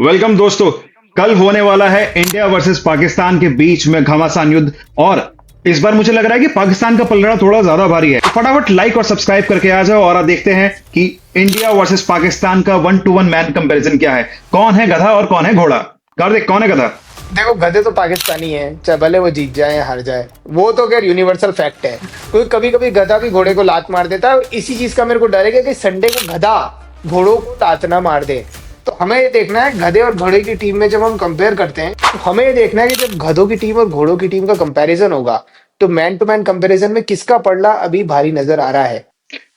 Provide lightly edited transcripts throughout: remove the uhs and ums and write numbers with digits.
Welcome दोस्तों। कल होने वाला है इंडिया वर्सेस पाकिस्तान के बीच में घमासान युद्ध। और इस बार मुझे लग रहा है कि पाकिस्तान का पलड़ा थोड़ा ज्यादा भारी है। तो फटाफट लाइक और सब्सक्राइब करके आ जाओ और आप देखते हैं कि इंडिया वर्सेस पाकिस्तान का 1-to-1 मैन कंपैरिजन क्या है। कौन है गधा और कौन है घोड़ा? कार्तिक, कौन है गधा? देखो, गधे तो पाकिस्तानी है, चाहे भले वो जीत जाए या हार जाए। वो तो खैर यूनिवर्सल फैक्ट है। क्योंकि कभी कभी गधा भी घोड़े को लात मार देता है, और इसी चीज का मेरे को डर है कि संडे को गधा घोड़ों को लात ना मार दे। तो हमें ये देखना है, गधे और घोड़े की टीम में जब हम कंपेयर करते हैं, तो हमें ये देखना है कि जब गधों की टीम और घोड़ों की टीम का कंपैरिजन होगा, तो मैन टू मैन कंपैरिजन में किसका पलड़ा अभी भारी नजर आ रहा है।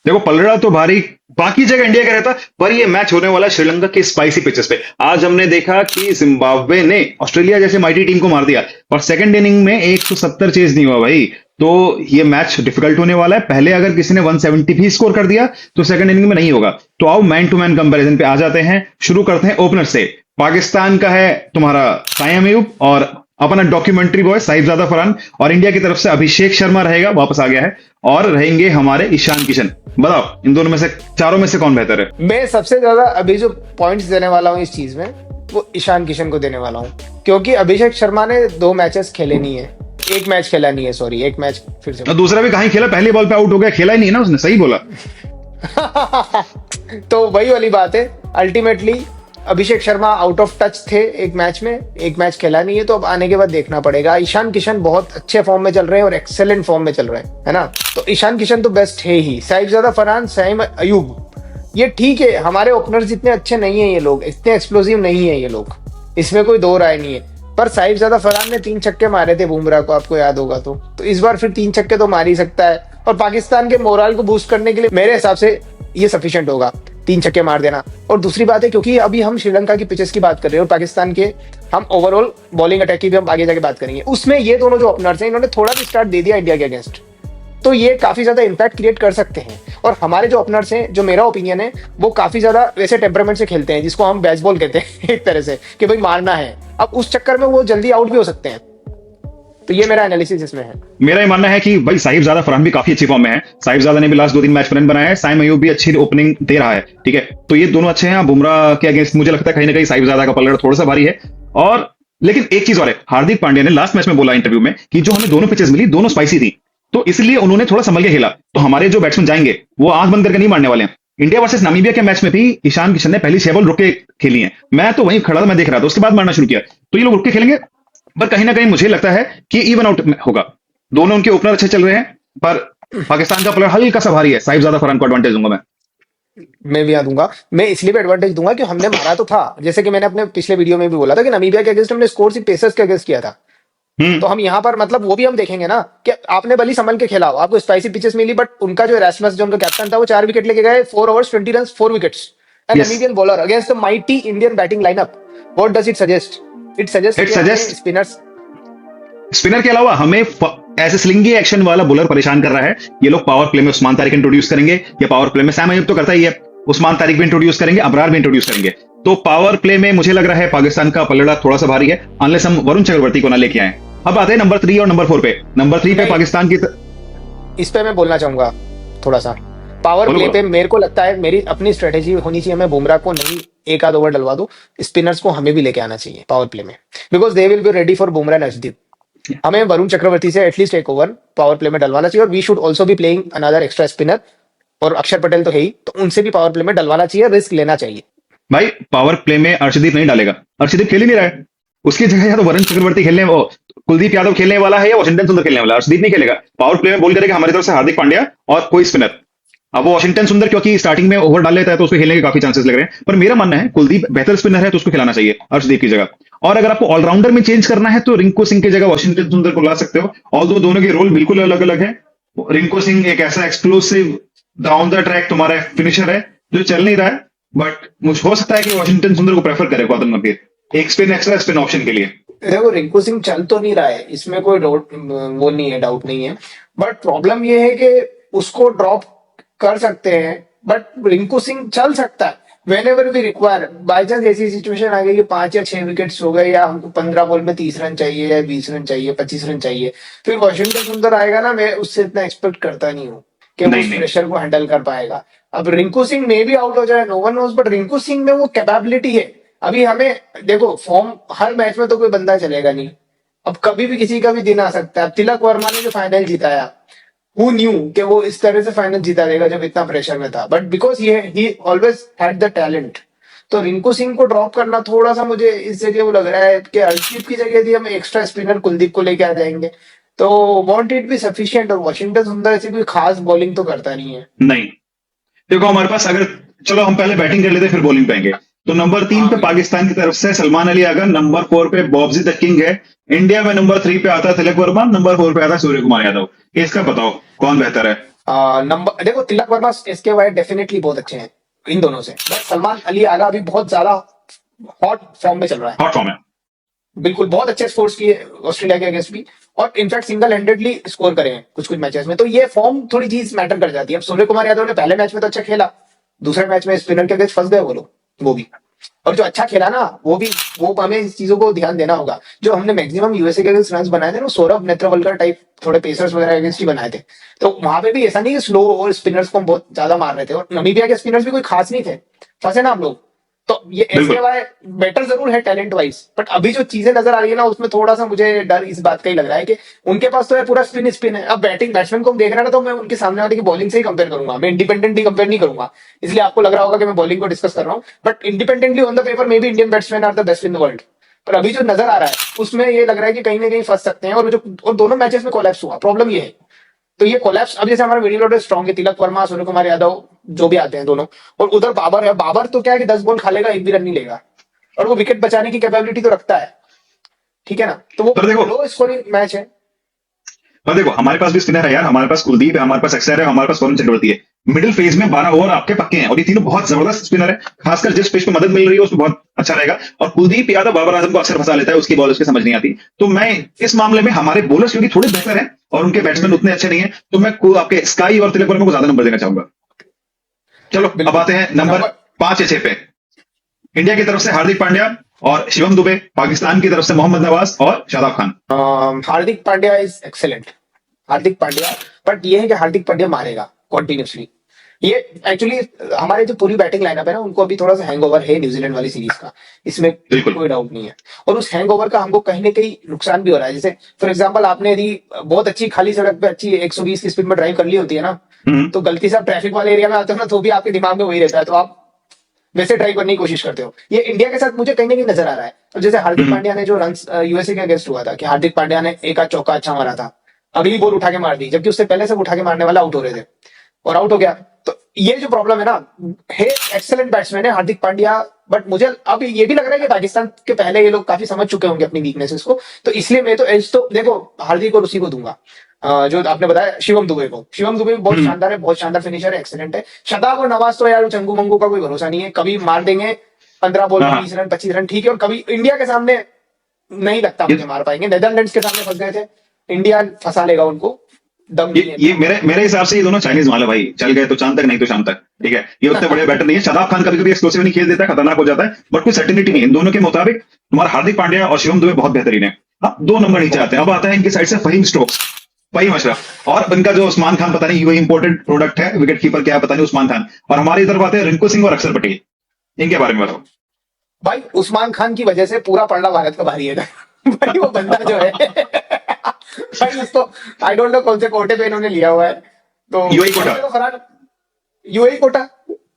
देखो, पलड़ा तो भारी बाकी जगह इंडिया का रहता, पर ये मैच होने वाला है श्रीलंका के स्पाइसी पिचेस पे। आज हमने देखा कि जिम्बाब्वे ने ऑस्ट्रेलिया जैसे माइटी टीम को मार दिया और सेकंड इनिंग में 170 चेज नहीं हुआ भाई। तो ये मैच डिफिकल्ट होने वाला है। पहले अगर किसी ने 170 भी स्कोर कर दिया तो सेकंड इनिंग में नहीं होगा। तो आओ मैन टू मैन कंपैरिजन पे आ जाते हैं। शुरू करते हैं ओपनर से। पाकिस्तान का है तुम्हारा साइम अयूब और अपना डॉक्यूमेंट्री बॉय साहिबजादा फरहान, और इंडिया की तरफ से अभिषेक शर्मा रहेगा, वापस आ गया है, और रहेंगे हमारे ईशान किशन। बताओ इन दोनों में से, चारों में से कौन बेहतर है? मैं सबसे ज्यादा अभी जो पॉइंट्स देने वाला हूँ इस चीज में, वो ईशान किशन को देने वाला हूँ। क्योंकि अभिषेक शर्मा ने 2 मैचेस खेले नहीं है, एक मैच खेला नहीं है, सॉरी, एक मैच फिर से और दूसरा भी कहीं खेला, पहली बॉल पे आउट हो गया, खेला ही नहीं है ना उसने, सही बोला। तो वही वाली बात है। Ultimately Abhishek Sharma out of touch थे एक मैच में, एक मैच खेला नहीं है, तो अब आने के बाद देखना पड़ेगा। ईशान किशन बहुत अच्छे फॉर्म में चल रहे हैं और एक्सेलेंट फॉर्म में चल रहे हैं, है ना। तो ईशान किशन तो बेस्ट है ही। साहिबजादा फरहान, साइम अयूब, ये ठीक है। हमारे ओपनर्स इतने अच्छे नहीं है, ये लोग इतने एक्सप्लोसिव नहीं है ये लोग, इसमें कोई दो राय नहीं है। पर साहिबजादा फरहान ने 3 छक्के मारे थे बुमराह को, आपको याद होगा तो इस बार फिर 3 छक्के तो मार ही सकता है। और पाकिस्तान के मोरल को बूस्ट करने के लिए मेरे हिसाब से ये सफिशिएंट होगा, 3 छक्के मार देना। और दूसरी बात है, क्योंकि अभी हम श्रीलंका की पिचेस की बात कर रहे हैं और पाकिस्तान के हम ओवरऑल बॉलिंग अटैक की भी हम आगे जाके बात करेंगे, उसमें ये दोनों जो ओपनर्स हैं, इन्होंने थोड़ा भी स्टार्ट दे दिया इंडिया के अगेंस्ट, तो ये काफी ज्यादा इम्पैक्ट क्रिएट कर सकते हैं। और हमारे जो ओपनर्स हैं, जो मेरा ओपिनियन है, वो काफी ज्यादा वैसे टेम्परामेंट से खेलते हैं, जिसको हम बेसबॉल कहते हैं एक तरह से, कि भाई मारना है। अब उस चक्कर में वो जल्दी आउट भी हो सकते हैं। तो ये मेरा एनालिसिस इसमें है। मेरा ये मानना है कि भाई साहिबजादा फरहान भी काफी अच्छी फॉर्म में है। साहिबजादा ने भी लास्ट 2-3 मैच रन बनाया है। साइम अयूब भी अच्छी ओपनिंग दे रहा है, ठीक है। तो ये दोनों अच्छे हैं। बुमराह के अगेंस्ट मुझे लगता है कहीं ना कहीं साहिबजादा का पलड़ा थोड़ा सा भारी है। और लेकिन एक चीज और है, हार्दिक पांड्या ने लास्ट मैच में बोला इंटरव्यू में कि जो हमें दोनों पिचेस मिली, दोनों स्पाइसी थी, तो इसलिए उन्होंने थोड़ा संभल के खेला। तो हमारे जो बैट्समैन जाएंगे वो आंख बंद करके नहीं मारने वाले हैं। इंडिया वर्सेस नामीबिया के मैच में भी ईशान किशन ने पहली 6 बॉल रुक के खेली है। मैं तो वहीं खड़ा था, मैं देख रहा था, उसके बाद मारना शुरू किया। तो ये लोग रुक के खेलेंगे, पर कहीं ना कहीं मुझे लगता है कि इवन आउट होगा। दोनों उनके ओपनर अच्छे चल रहे हैं, पर पाकिस्तान का प्लेयर हल्का सा भारी है। साहिबजादा फरहान को एडवांटेज दूंगा मैं। मैं भी यहाँ दूंगा। मैं इसलिए भी एडवांटेज दूंगा कि हमने मारा तो था, जैसे कि मैंने अपने पिछले वीडियो में भी बोला था कि नामीबिया के अगेंस्ट हमने स्कोर सिर्फ पेसर्स के अगेंस्ट किया था। तो हम यहाँ पर मतलब वो भी हम देखेंगे ना कि आपने भली संभल के खेला हो, आपको स्पाइसी पिचेस मिली, बट उनका जो एरास्मस, जो उनका कैप्टन था, वो 4 विकेट लेके गए, 4 overs 20 run 4 wickets, and yes, Namibian bowler against the mighty Indian batting lineup. What does it suggest? It suggest it कि हमें सजेस्ट स्पिनर्स। स्पिनर के अलावा हमें ऐसे स्लिंगी एक्शन वाला बॉलर परेशान कर रहा है। ये लोग पावर प्ले में उस्मान तारिक इंट्रोड्यूस करेंगे, या पावर प्ले में सैम अयूब तो करता ही है, उस्मान तारिक भी इंट्रोड्यूस करेंगे, अबरार भी इंट्रोड्यूस करेंगे। तो पावर प्ले में मुझे लग रहा है पाकिस्तान का पलड़ा थोड़ा सा भारी है, अनलेस हम वरुण चक्रवर्ती को ना लेके आए। अब आते हैं नंबर 3 और नंबर 4 पे। नंबर 3 पे नहीं, पाकिस्तान की इस पे मैं बोलना चाहूंगा थोड़ा सा। पावर बोलो प्ले बोलो। पे मेरे को लगता है, मेरी अपनी स्ट्रेटेजी होनी चाहिए, मैं बुमराह को नहीं एक आध ओवर डलवा दूं, स्पिनर्स को हमें भी लेके आना चाहिए पावर प्ले में, because they will be ready for Bumrah नजदीप। हमें वरुण चक्रवर्ती से एटलीस्ट एक ओवर पावर प्ले में डलवाना चाहिए, और we should also be playing another extra spinner. और अक्षर पटेल तो है ही, तो उनसे भी पावर प्ले में डलवाना चाहिए, रिस्क लेना चाहिए। भाई पावर प्ले में अर्शदीप नहीं डालेगा, अर्शदीप खेल ही नहीं रहा है। उसकी जगह या तो वरुण चक्रवर्ती खेलने, वो कुलदीप यादव खेलने वाला है, या वॉशिंगटन सुंदर खेलने वाला है। अर्शदीप नहीं खेलेगा। पावर प्ले में बोल करेगा हमारी तरफ से हार्दिक पांड्या और कोई स्पिनर। अब वो वॉशिंगटन सुंदर क्योंकि स्टार्टिंग में ओवर डाल लेता है, तो उसको खेलने के काफी चांसेस लग रहे हैं। पर मेरा मानना है कुलदीप बेहतर स्पिनर है, तो उसको खिलाना चाहिए अर्शदीप की जगह। और अगर आपको ऑलराउंडर में चेंज करना है, तो रिंकू सिंह की जगह वॉशिंगटन सुंदर को ला सकते हो। और दोनों के रोल बिल्कुल अलग अलग है। रिंकू सिंह एक ऐसा एक्सप्लोसिव डाउन द ट्रैक तुम्हारा फिनिशर है जो चल नहीं रहा है, बट मुझे हो सकता है कि वॉशिंगटन सुंदर को प्रेफर करे गौतम गंभीर एक स्पिन, एक्स्ट्रा स्पिन ऑप्शन के लिए। देखो, रिंकू सिंह चल तो नहीं रहा है, इसमें कोई डाउट वो नहीं है, डाउट नहीं है। बट प्रॉब्लम ये है कि उसको ड्रॉप कर सकते हैं, बट रिंकू सिंह चल सकता है whenever we require. By chance ऐसी सिचुएशन आ गई कि 5 या 6 विकेट्स हो गए, या हमको 15 बॉल में 30 रन चाहिए, या 20 रन चाहिए, 25 रन चाहिए, फिर वॉशिंगटन सुंदर आएगा ना, मैं उससे इतना एक्सपेक्ट करता नहीं हूँ कि वो नहीं उस नहीं, प्रेशर को हैंडल कर पाएगा। अब रिंकू सिंह मे भी आउट हो जाए, no one knows, but Rinku Singh में वो कैपेबिलिटी है। अभी हमें देखो फॉर्म हर मैच में तो कोई बंदा चलेगा नहीं, अब कभी भी किसी का भी दिन आ सकता है। अब तिलक वर्मा ने जो फाइनल जिताया, हु न्यू कि वो इस तरह से फाइनल जीता देगा जब इतना प्रेशर में था, but because he always had the talent. तो रिंकू सिंह को ड्रॉप करना थोड़ा सा मुझे इस जगह वो लग रहा है कि हर्षदीप की जगह थी हम एक्स्ट्रा स्पिनर कुलदीप को लेके आ जाएंगे, तो वॉन्ट इट बी सफिशियंट। और वॉशिंगटन सुंदर ऐसी कोई खास बॉलिंग तो करता नहीं है। नहीं, देखो हमारे पास अगर, चलो हम पहले बैटिंग कर लेते फिर बॉलिंग पे आएंगे। तो नंबर 3 हाँ पे बिल्कुल। पाकिस्तान की तरफ से सलमान अली आगा, नंबर 4 पे बॉब्जी द किंग है। इंडिया में नंबर 3 पे आता है तिलक वर्मा, नंबर 4 पे आता है सूर्य कुमार यादव। इसका बताओ कौन बेहतर है? नंबर देखो तिलक वर्मा इसके वाइड डेफिनेटली बहुत अच्छे हैं इन दोनों से, बट सलमान अली आगा अभी बहुत ज्यादा हॉट फॉर्म में चल रहा है। हॉट फॉर्म है। बिल्कुल बहुत अच्छे स्कोर्स किए ऑस्ट्रेलिया के अगेंस्ट भी, और इनफैक्ट सिंगल हैंडेडली स्कोर करे हैं कुछ कुछ मैचेस में, तो ये फॉर्म थोड़ी चीज मैटर कर जाती है। अब सूर्य कुमार यादव ने पहले मैच में तो अच्छा खेला, दूसरे मैच में स्पिनर के अगेंस्ट फंस गए वो लोग, वो भी। और जो अच्छा खेला ना वो हमें इस चीजों को ध्यान देना होगा। जो हमने मैक्सिमम यूएसए के अगेंस्ट रन बनाए थे ना, सौरभ नेत्रवलकर टाइप थोड़े पेसर्स वगैरह अगेंस्ट ही बनाए थे, तो वहां पे भी ऐसा नहीं कि स्लो और स्पिनर्स को हम बहुत ज्यादा मार रहे थे, और नमीबिया के स्पिनर्स भी कोई खास नहीं थे, फंसे ना हम लोग। तो ये बिल्कुल। ऐसे वाले बेटर जरूर है टैलेंट वाइज, बट अभी जो चीजें नजर आ रही है ना उसमें थोड़ा सा मुझे डर इस बात का ही लग रहा है कि उनके पास तो है पूरा स्पिन स्पिन है। अब बैटिंग बैट्समैन को हम देख रहे हैं ना, तो मैं उनके सामने वाले की बॉलिंग से ही कंपेयर करूंगा, मैं इंडिपेंडेंटली कंपेयर नहीं करूंगा। इसलिए आपको लग रहा होगा कि मैं बॉलिंग को डिस्कस कर रहा हूँ, but independently on the paper maybe Indian batsman are the best in the world. पर अभी जो नजर आ रहा है उसमें ये लग रहा है कि कहीं ना कहीं फंस सकते हैं, और दोनों मैचेस में कोलैप्स हुआ, प्रॉब्लम ये है। तो ये कोलैप्स, अब जैसे हमारा मिडिल ऑर्डर स्ट्रॉन्ग है, तिलक वर्मा सूर्य कुमार यादव जो भी आते हैं दोनों, और उधर बाबर है, बाबर तो क्या है कि 10 बॉल खा लेगा, एक भी रन नहीं लेगा, और वो विकेट बचाने की कैपेबिलिटी तो रखता है, ठीक है ना, तो वो पर देखो, लो स्कोरिंग मैच है। हमारे पास भी स्पिनर है यार, हमारे पास कुलदीप है, हमारे पास अक्षर है, हमारे पास वरुण चक्रवर्ती है। मिडिल फेज में 12 ओवर आपके पक्के हैं, और ये तीनों बहुत जबरदस्त स्पिनर है। खासकर जिस पेज पे मदद मिल रही है उसमें बहुत अच्छा रहेगा। और कुलदीप यादव बाबर आजम को अक्सर फंसा लेता है, उसकी बॉल उसकी समझ नहीं आती। तो मैं इस मामले में हमारे बॉलर्स क्योंकि थोड़े बेहतर हैं और उनके बैट्समैन उतने अच्छे नहीं है, तो मैं आपके स्काई और तिलक वर्मा को ज्यादा नंबर देना चाहूंगा। चलो अब बिल्कुल। आते हैं नंबर नंबर 5 या 6 पे। इंडिया की तरफ से हार्दिक पांड्या और शिवम दुबे, पाकिस्तान की तरफ से मोहम्मद नवाज और Shadab Khan. Hardik Pandya is excellent, Hardik Pandya, but ये है कि हार्दिक पांड्या मारेगा कॉन्टिन्यूसली। ये एक्चुअली हमारे जो पूरी बैटिंग लाइनअप है ना, उनको अभी थोड़ा सा हैंगओवर है न्यूजीलैंड वाली सीरीज का, इसमें बिल्कुल। कोई डाउट नहीं है। और उस हैंगओवर का हमको कहीं ना कहीं नुकसान भी हो रहा है। जैसे फॉर एग्जांपल आपने यदि बहुत अच्छी खाली सड़क पे अच्छी 120 की स्पीड में ड्राइव कर ली होती है ना, हम्म। तो गलती से आप ट्रैफिक वाले एरिया में आते हो ना, तो भी आपके दिमाग में वही रहता है, तो आप वैसे ट्राई करने की कोशिश करते हो। ये इंडिया के साथ मुझे कहीं ना कहीं नजर आ रहा है। अब जैसे हार्दिक हम्म। पांड्या ने जो रन यूएसए के अगेंस्ट हुआ था, कि हार्दिक पांड्या ने एक आध चौका अच्छा मारा था, अगली बॉल उठा के मार दी, जबकि उससे पहले से वो उठा के मारने वाला आउट हो रहे थे, और आउट हो गया। तो ये जो प्रॉब्लम है ना, है एक्सेलेंट बैट्समैन है हार्दिक पांड्या, बट मुझे अब ये भी लग रहा है कि पाकिस्तान के पहले ये लोग काफी समझ चुके होंगे अपनी वीकनेसेस को, तो इसलिए मैं तो एज तो देखो हार्दिक और उसी को दूंगा, जो आपने बताया शिवम दुबे को। शिवम दुबे बहुत हम्म। शानदार है, बहुत शानदार फिनिशर है, एक्सेलेंट है। शदाब और नवाज तो यार चंगू मंगू का कोई भरोसा नहीं है, कभी मार देंगे 15 बॉल में हाँ, 20 रन 25 रन, ठीक है, और कभी इंडिया के सामने नहीं लगता ये मुझे मार पाएंगे। नेदरलैंड्स के सामने फंस गए थे, इंडिया फंसा लेगा उनको, दम ये नहीं है ये इतना। मेरे मेरे हिसाब से ये दोनों चाइनीज माल है भाई, चल गए तो चांद तक, नहीं तो शाम तक। ठीक है, ये उतने बड़े बैटर नहीं है। शादाब खान कभी कभी एक्सप्लोसिव नहीं खेल देता है, खतरनाक हो जाता है, बट कोई सर्टिनिटी नहीं है। इन दोनों के मुताबिक तुम्हारा हार्दिक पांड्या और शिवम दुबे बहुत बेहतरीन है। अब 2 नंबर नीचे आते हैं। अब आता है इनकी साइड से फहीम स्टोक्स, फहीम अशरफ, और इनका जो उस्मान खान, पता नहीं यूएई इंपोर्टेड प्रोडक्ट है, विकेट कीपर क्या है पता नहीं, उस्मान खान। और हमारी तरफ आते हैं रिंकू सिंह और अक्षर पटेल। इनके बारे में बताओ। भाई उस्मान खान की वजह से पूरा पलड़ा भारत का भारी है भाई वो बंदा जो है भाई उसको आई डोंट नो कौन से कोटे पे इन्होंने लिया हुआ है, तो यूएई कोटा। तो फरहान यूएई कोटा,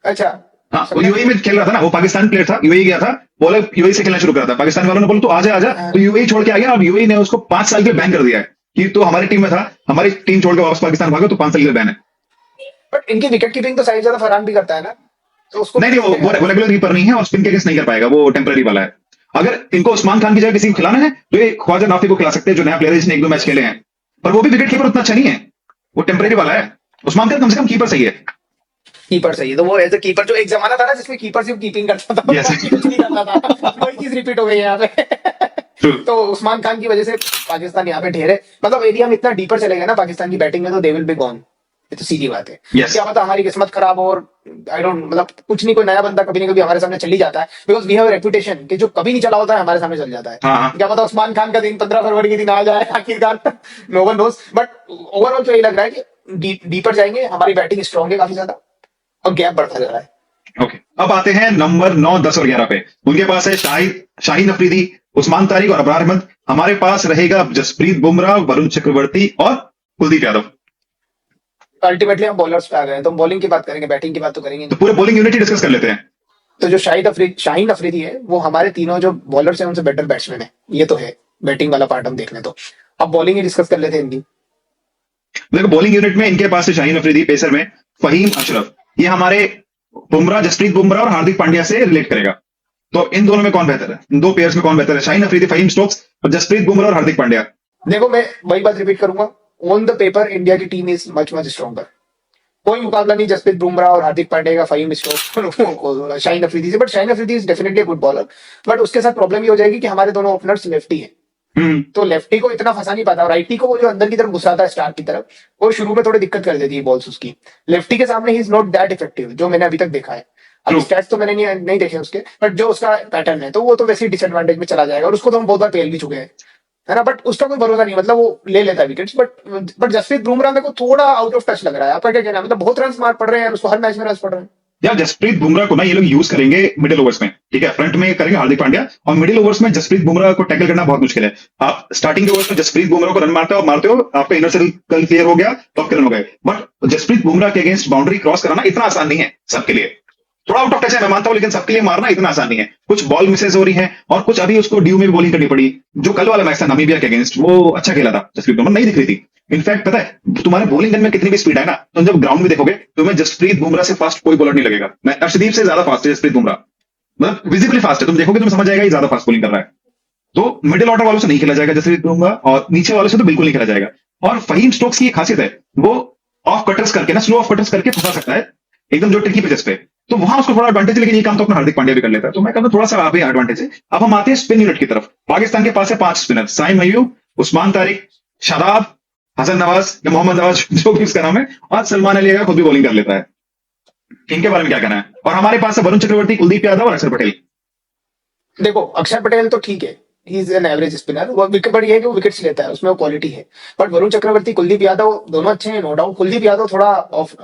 अच्छा हाँ, वो समझा यूएई में खेल रहा था ना, वो पाकिस्तान प्लेयर था, यूएई गया था, बोला यूएई से खेलना शुरू करा था। पाकिस्तान वालों ने बोला तू आजा आजा, तो यूएई छोड़ के आ गया। अब यूएई ने उसको 5 साल के लिए बैन कर दिया है कि तो हमारी टीम में था, हमारी टीम छोड़ के वापस पाकिस्तान भागो तो 5 साल के लिए बैन है। बट इनकी विकेट कीपिंग तो साइड ज्यादा फरहान भी करता है ना, तो उसको नहीं नहीं, वो रेगुलर कीपर नहीं है और स्पिन के अगेंस्ट नहीं कर पाएगा, वो टेम्पररी वाला है। अगर इनको उस्मान खान की जगह किसी को खिलाना है तो ये ख्वाजा नाफी को खिला सकते हैं, जो नया प्लेयर है जिसने 1-2 मैच खेले हैं, पर वो भी विकेट कीपर उतना अच्छा नहीं है, वो टेम्पररी वाला है। उस्मान खान कम से कम कीपर सही है। कीपर सही है, तो वो एज ए कीपर, जो एक जमाना था ना जिसमें कीपर सिर्फ कीपिंग करता था, Yes. कुछ नहीं करता था, वही चीज रिपीट हो गई है यहाँ पे True. तो उस्मान खान की वजह से पाकिस्तान यहाँ पे ढेर है। मतलब यदि हम इतना डीपर चले गए ना पाकिस्तान की बैटिंग में, तो दे विल बी गॉन, ये तो सीधी बात है। Yes. क्या पता हमारी किस्मत खराब हो, और आई डोंट, मतलब कुछ नहीं, कोई नया बंदा कभी ना कभी हमारे सामने चल ही जाता है, बिकॉज वी हैव रेपुटेशन कि जो कभी नहीं चला होता है हमारे सामने चल जाता है। हाँ, हाँ। क्या पता उस्मान खान का दिन 15 फरवरी के दिन आ जाए आखिरकार, no one knows. But overall तो यही लग रहा है कि डीपर जाएंगे, हमारी बैटिंग स्ट्रॉन्ग है काफी ज्यादा, और गैप बढ़ता जा रहा है। ओके, अब आते हैं नंबर 9, 10 और 11 पे। उनके पास है शाहीन अफरीदी, उस्मान तारिक और अबरार अहमद। हमारे पास रहेगा जसप्रीत बुमराह, वरुण चक्रवर्ती और कुलदीप यादव। अल्टीमेटली हम बॉलर्स पे आ गए, तो हम बॉलिंग की बात करेंगे, बैटिंग की बात तो करेंगे तो नहीं। पूरे बॉलिंग यूनिट ही डिस्कस कर लेते हैं। तो जो शाहीन अफरीदी है, वो हमारे तीनों जो बॉलर्स हैं उनसे बेटर बैट्समैन है, ये तो है। बैटिंग वाला पार्ट हम देख लें तो अब बॉलिंग ही डिस्कस कर लेते हैं इनकी। देखो, बॉलिंग यूनिट में इनके पास है शाहीन अफरीदी, पेसर में फहीम अशरफ। ये हमारे बुमराह, जसप्रीत बुमराह और हार्दिक पांड्या से रिलेट करेगा। तो इन दोनों में कौन बेहतर है? इन दो पेयर्स में कौन बेहतर है? शाहीन अफरीदी, फहीम स्टोक्स और जसप्रीत बुमराह और हार्दिक पांड्या। देखो, मैं वही बात रिपीट करूंगा। ऑन द पेपर इंडिया की team is much much stronger. कोई मुकाबला नहीं जसप्रीत बुमराह और हार्दिक पांड्या का, फहीम स्टोक्स शाहीन अफरीदी से। But Shaheen Afridi is definitely good bowler. But उसके साथ प्रॉब्लम ये हो जाएगी कि हमारे दोनों ओपनर्स लेफ्टी हैं, हम्म। तो लेफ्टी को इतना फंसा नहीं पाता, और राइटी को वो जो अंदर की तरफ घुसाता है स्टार की तरफ, वो शुरू में थोड़ी दिक्कत कर देती है बॉल्स उसकी। लेफ्टी के सामने he is not that effective, जो मैंने अभी तक देखा है। अब ट्रू। स्टैट्स तो मैंने नहीं देखे उसके, बट जो उसका पैटर्न है, तो वो तो वैसे ही डिसएडवांटेज में चला जाएगा, और उसको तो हम बहुत बार पेल भी चुके हैं, है ना। बट उसका कोई भरोसा नहीं, मतलब वो ले लेता है विकेट्स। बट जसप्रीत बुमराह मेरे को थोड़ा आउट ऑफ टच लग रहा है। आपका क्या कहना है? मतलब बहुत रन मार पड़ रहे हैं उसको, हर मैच में रन पड़ रहे हैं। यार, जसप्रीत बुमराह को ना ये लोग यूज करेंगे मिडिल ओवर्स में, ठीक है। फ्रंट में करेंगे हार्दिक पांड्या, और मिडिल ओवर्स में जसप्रीत बुमराह को टैकल करना बहुत मुश्किल है। आप स्टार्टिंग के ओवर्स में जसप्रीत बुमराह को रन मारते हो, आपका इनर सर्कल क्लियर हो गया तो आपके रन हो गए। बट जसप्रीत बुमराह के अगेंस्ट बाउंड्री क्रॉस कराना इतना आसान नहीं है सबके लिए। थोड़ा आउट ऑफ टच है, मैं मानता हूं, लेकिन सबके लिए मारना इतना आसान नहीं है। कुछ बॉल मिसेज हो रही है, और कुछ अभी उसको ड्यू में भी बॉलिंग करनी पड़ी। जो कल वाला मैच था नामीबिया के अगेंस्ट, वो अच्छा खेला था, जसप्रीत बुमराह नहीं दिख रही थी। इनफैक्ट पता है, तुम्हारे बॉलिंग गन में कितनी भी स्पीड है ना, तो जब ग्राउंड में देखोगे तुम्हें जसप्रीत बुमराह से फास्ट कोई बॉलर नहीं लगेगा। मैं अर्शदीप से ज्यादा फास्ट है जसप्रीत बुमराह, मतलब विजिबली फास्ट है। तुम देखोगे, तुम समझ जाएगा ये ज्यादा फास्ट बॉलिंग कर रहा है। तो मिडिल ऑर्डर वालों से नहीं खेला जाएगा जसप्रीत बुमराह, और नीचे वालों से तो बिल्कुल नहीं खेला जाएगा। और फहीम स्टोक्स की एक खासियत है, वो ऑफ कटर्स करके ना, स्लो ऑफ कटर्स करके फंसा सकता है एकदम जो ट्रिकी पिचेस पे। तो वहां उसको थोड़ा एडवांटेज है, लेकिन ये काम तो अपना हार्दिक पांड्या भी कर लेता है। तो मैं कहता हूं थोड़ा सा आप एडवांटेज है। अब हम आते हैं स्पिन यूनिट की तरफ। पाकिस्तान के पास है 5 स्पिनर, साइम अयूब, उस्मान तारिक, शादाब, हसन नवाज या मोहम्मद नवाज, जो भी उसका नाम है, और सलमान अली अगर खुद भी बॉलिंग कर लेता है। इनके बारे में क्या कहना है? और हमारे पास है वरुण चक्रवर्ती, कुलदीप यादव और अक्षर पटेल। देखो, अक्षर पटेल तो ठीक है, he is an average spinner. वो विकेट, बट ये है कि वो विकेट्स लेता है, उसमें वो क्वालिटी है। बट वरुण चक्रवर्ती, कुलदीप यादव दोनों अच्छे हैं, नो डाउट। कुलदीप यादव थोड़ा ऑफ,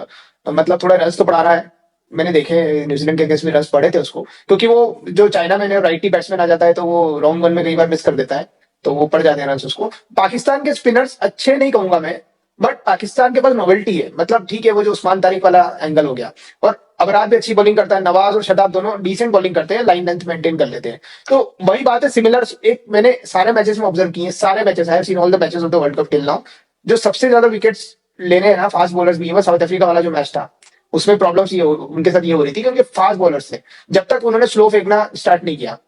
मतलब थोड़ा रन्स तो पड़ा रहा है। मैंने देखे न्यूजीलैंड के अगेंस्ट में रन्स पड़े थे उसको, क्योंकि वो जो चाइना में राइटी बैट्समैन आ जाता है, तो वो रॉन्ग वन में कई बार मिस कर देता है, तो वो पड़ जाते हैं रन्स उसको। पाकिस्तान के स्पिनर्स अच्छे नहीं कहूंगा मैं, बट पाकिस्तान के पास नोवेल्टी है। मतलब ठीक है, वो जो उस्मान तारिक वाला एंगल हो गया, और अबरार भी अच्छी बॉलिंग करता है, नवाज और शदाब दोनों डिसेंट बॉलिंग करते हैं, लाइन लेंथ मेंटेन कर लेते हैं। तो वही बात है, सिमिलर। एक मैंने सारे मैचेस में ऑब्जर्व किए, सारे matches, I have seen all the matches of the world cup till now. जो सबसे ज्यादा विकेट्स लेने हैं ना फास्ट बॉलर्स भी है, वो साउथ अफ्रीका वाला जो मैच था, उसमें प्रॉब्लम्स उनके साथ ये हो रही थी कि उनके फास्ट बॉलर्स थे, जब तक उन्होंने स्लो फेंकना स्टार्ट नहीं किया।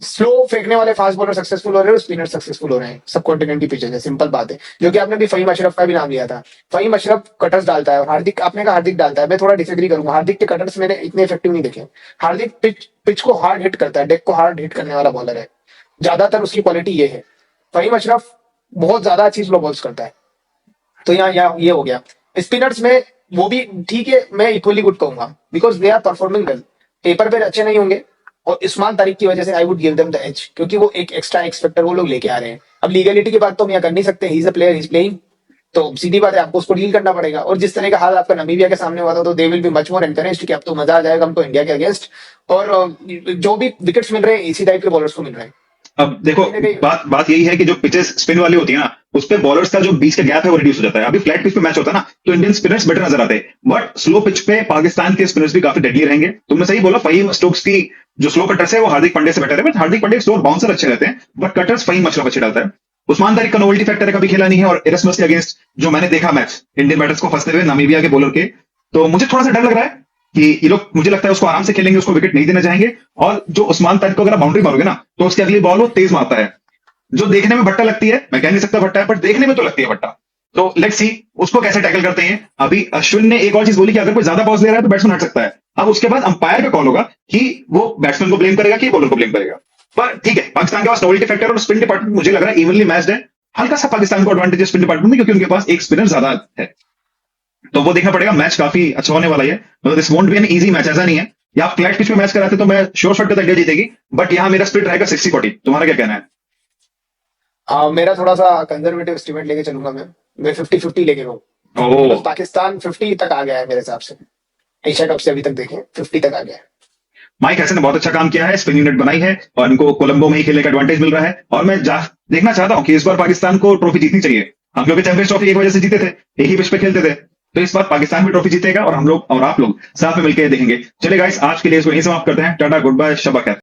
स्लो फेंकने वाले फास्ट बॉलर सक्सेसफुल हो रहे हैं, स्पिनर सक्सेसफुल हो रहे हैं सब कॉन्टिनेंट की पिचेस है, सिंपल बात है। जो कि आपने भी फहीम अशरफ का भी नाम लिया था, फहीम अशरफ कटर्स डालता है, और हार्दिक, आपने कहा हार्दिक डालता है, मैं थोड़ा डिसएग्री करूंगा। हार्दिक के कटर्स मैंने इतने इफेक्टिव नहीं देखे। हार्दिक पिच को हार्ड हिट करता है, डेक को हार्ड हिट करने वाला बॉलर है, ज्यादातर उसकी क्वालिटी ये है। फहीम अशरफ बहुत ज्यादा अच्छी स्लो बॉल्स करता है। तो यहाँ ये हो गया। स्पिनर्स में वो भी ठीक है, मैं इक्वली गुड कहूंगा, because they are performing well. Paper पे अच्छे नहीं होंगे, और उस्मान तारिक की वजह से I would give them the edge, क्योंकि वो एक एक्स्ट्रा एक्स फैक्टर वो लोग लेके आ रहे हैं। अब लीगलिटी की बात तो हम यहाँ कर नहीं सकते, he is a player, he is playing, तो सीधी बात है, आपको उसको डील करना पड़ेगा। और जिस तरह का हाल आपका नमीबिया के सामने हुआ था, तो दे will be much more encouraged कि अब तो मजा आ जाएगा हमको इंडिया के अगेंस्ट। और जो भी विकेट्स मिल रहे हैं, इसी टाइप के बॉलर्स को मिल रहे हैं। अब देखो, कहीं ना कहीं बात यही है कि जो पिचेस स्पिन वाली होती है ना, उस पे बॉलर्स का जो बीच का गैप है वो रिड्यूस हो जाता है। अभी फ्लैट पिच पे मैच होता है ना, तो इंडियन स्पिनर्स बेटर नजर आते हैं, बट स्लो पिच पे पाकिस्तान के स्पिनर्स भी काफी डेडली रहेंगे। तुमने सही बोला, फहीम स्टोक्स की जो स्लो कटर्स है वो हार्दिक पांड्या से बेटर है, but Hardik Pandya slow bouncer अच्छे रहते हैं, बट कटर्स फहीम अशरफ अच्छे डालता है। उस्मान तारिक का नोवेल्टी फैक्टर है, कभी खेला नहीं है, और एरसमस के अगेंस्ट जो मैंने देखा मैच इंडियन बैटर्स को फंसते हुए नामीबिया के बॉलर के, तो मुझे थोड़ा सा डर लग रहा है कि ये लोग, मुझे लगता है उसको आराम से खेलेंगे, उसको विकेट नहीं देना चाहेंगे। और जो उस्मान तारिक को अगर बाउंड्री मारोगे ना, तो उसकी अगली बॉल वो तेज मारता है, जो देखने में भट्टा लगती है। मैं कह नहीं सकता भट्टा है, बट देखने में तो लगती है भट्टा। तो लेट्स सी उसको कैसे टैकल करते हैं। अभी अश्विन ने एक और चीज बोली कि अगर कोई ज्यादा पॉज ले रहा है तो बैट्समैन हट सकता है। अब उसके बाद अंपायर का कॉल होगा कि वो बैट्समैन को ब्लेम करेगा कि बॉलर को ब्लेम करेगा। पर ठीक है, पाकिस्तान के पास नोवेल्टी फैक्टर और स्पिन डिपार्टमेंट मुझे लग रहा है इवनली मैच्ड है। हल्का सा पाकिस्तान को एडवांटेज है स्पिन डिपार्टमेंट में, क्योंकि उनके पास एक स्पिनर ज्यादा है। तो वो देखना पड़ेगा, मैच काफी अच्छा होने वाला है। मतलब this won't be an easy match, ऐसा नहीं है। या आप फ्लैट पिच पे मैच कराते तो मैं श्योर शॉट पे तक इंडिया जीतेगी, बट यहाँ मेरा स्प्लिट रहेगा 60-40। तुम्हारा क्या कहना है? मेरा थोड़ा सा कंजर्वेटिव एस्टिमेट लेके चलूंगा मैं 50-50 लेके रहूँ। ओह, पाकिस्तान 50 तक आ गया है मेरे हिसाब से। एशिया कप से अभी तक देखें 50 तक आ गया है। माइक हैसन ने बहुत अच्छा काम किया है, स्पिन यूनिट बनाई है और इनको कोलंबो में ही खेलने का एडवांटेज मिल रहा है। और मैं देखना चाहता हूं कि इस बार पाकिस्तान को ट्रॉफी जीतनी चाहिए। हम क्योंकि चैंपियंस ट्रॉफी एक वजह से जीते थे, एक ही पिच पे खेलते थे, तो इस बार पाकिस्तान भी ट्रॉफी जीतेगा और हम लोग और आप लोग साथ में मिलकर देखेंगे। चलिए गाइस, आज के लिए इसको यहीं समाप्त करते हैं। टाटा, गुड बाय, शब खैर।